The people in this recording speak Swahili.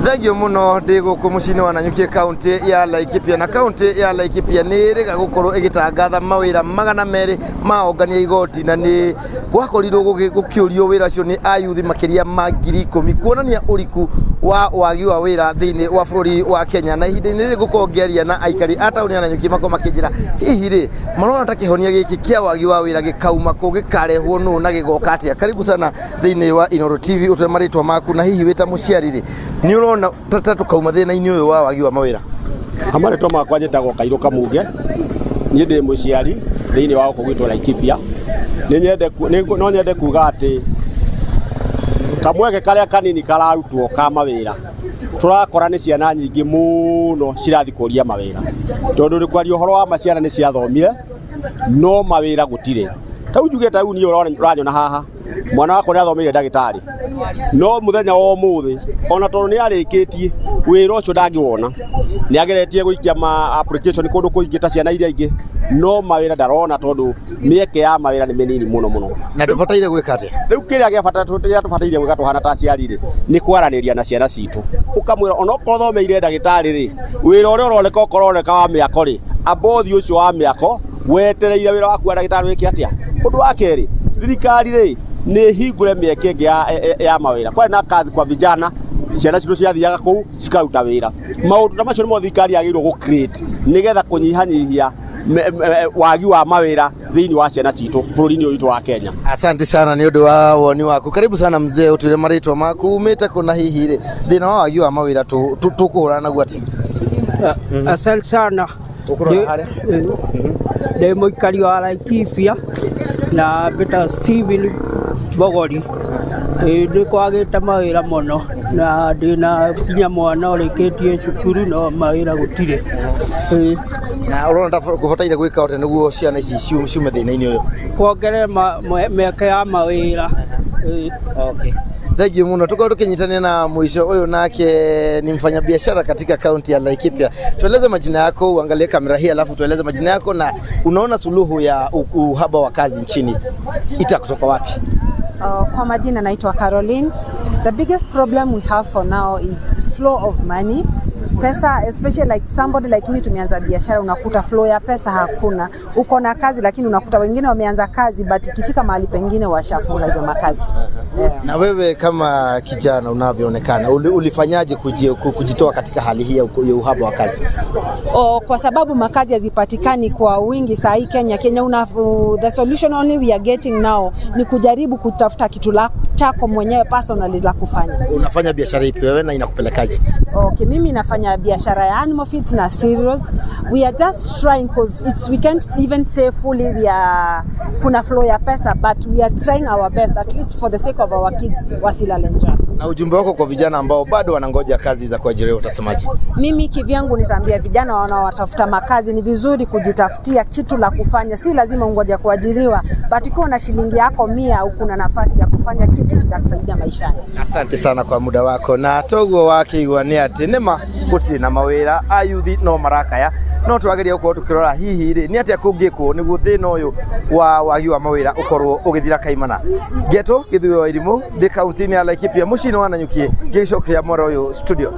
Thegio muno ndi guku mucini wa Nanyuki county ya Laikipia na county ya Laikipia ni riga gukorwo igitangatha mawira magana meri ma ongania igoti na ni gwakorirwo gukiurio wira cio ni ayuthi makiria ma 10,000 kuonania uriku wa wagi wa wira thiini wa bururi wa Kenya na ihinda-ini riri gukongeria na aikari a tauni ya Nanyuki mako makijira hihi ri marona ta kihonia giki kia wagi wa wira gikauma ku gikarehwo nu na gigoka atia. Karibu sana thiini wa Inooro TV utwe maritwa maku na hihi wita muciari ri ni urona tatu kauma thina-ini uyu wa wagi wa mawira. Amaritwa makwa njitagwo Kairũ Kamunge ni ndi muciari thiini wa gwitwo Laikipia no nyende kuga ati kamweke karia kanini kararutwo ka mawira turakora ni ciana nyingi muno cirathi kuria mawira tondu ni kwaria uhoro wa maciara ni ciathomire no mawira gutire. Tau njuge tau ni uranyona haha mwana wako ni athomire ndagitari no muthenya wa muthi ona tondu ni arikitie wira ucio ndangiwona ni ageretie guikia ma application kundu kuingita ciana iria ingi no mawira ndarona tondu mieke ya mawira ni minini muno na tubataire gwika atia. Riu kiria giabata tubataire gwika tuhana ta ciari ri ni kwaraniria na ciana citu ukamwira ona ukothomeire ndagitari ri wira uria uroneka ukoroneka wa miako ri abothi ucio wa miako wetereire wira waku wa ndagitari wiki atia. Undu wa keri thirikari ri ni hingure mieke ingi ya mawira kwa na kazi kwa vijana ciana citu ciathiaga kuu cikaruta wira maundu ta macio ni mo thirikari yagirwo gu create nigetha kunyihanyihia wagi wa mawira thiini wa ciana citu bururi-ini witu wa Kenya. Asante sana ni undu wa woni waku. Karibu sana mzee utire maritwa maku umete kuna hihi ri thina wa wagi wa mawira tukuhurana naguo atia. Asante sana ndi muikari wa Laikipia na Peter Steven Bogori ndi kwagite mawira muno na ndina kinya mwana urikitie cukuru no mawira gutire na urona kubataire gwika ote niguo ciana ici ciume thina-ini uyu kuongerera mieke ya mawira. Okay. Thegio muno tukao tukinyitania na mwisho huyu nake ni mfanyabiashara katika kaunti ya Laikipia. Tueleze majina yako, uangalie kamera hii alafu tueleze majina yako na unaona suluhu ya uhaba wa kazi nchini itakutoka wapi? Kwa majina naitwa Caroline. The biggest problem we have for now is flow of money. Pesa, especially like somebody like me tumeanza biashara, unakuta flow ya pesa hakuna. Uko na kazi lakini unakuta wengine wameanza kazi but ikifika mahali pengine washafunga hizo makazi. Yeah. Na wewe kama kijana unavyoonekana ulifanyaje kujitoa katika hali hii ya uhaba wa kazi? Kwa sababu makazi hazipatikani kwa wingi saa hii Kenya the solution only we are getting now ni kujaribu kutafuta kitu chako mwenyewe personally la kufanya. Unafanya biashara ipi wewe na inakupelekaje? Okay, mimi nafanya biashara ya animal feeds na cereals. We are just trying cause we can't even say fully kuna flow ya pesa but we are trying our best at least for the sake of our kids wasilale njaa. Na ujumbe wako kwa vijana ambao bado wanangoja kazi za kuajiriwa utasemaje? Mimi kivyangu nitaambia vijana wanaotafuta makazi ni vizuri kujitafutia kitu la kufanya, si lazima ungoje kuajiriwa but ukiwa na shilingi yako 100 ukuna nafasi ya kufanya kitu kitakusaidia maishani. Asante sana kwa muda wako na togo wake igwane ati nema gutiri na mawira ayuthi no marakaya no twageria uko tukirora hihi ri ni atia kungikwo niguo thina uyu wa wagi wa mawira ukorwo ugithira kaimana. Geto githuo wa irimu ndi kaunti-ini ya Laikipia mucini wa Nanyuki gicokia moro uyu studio.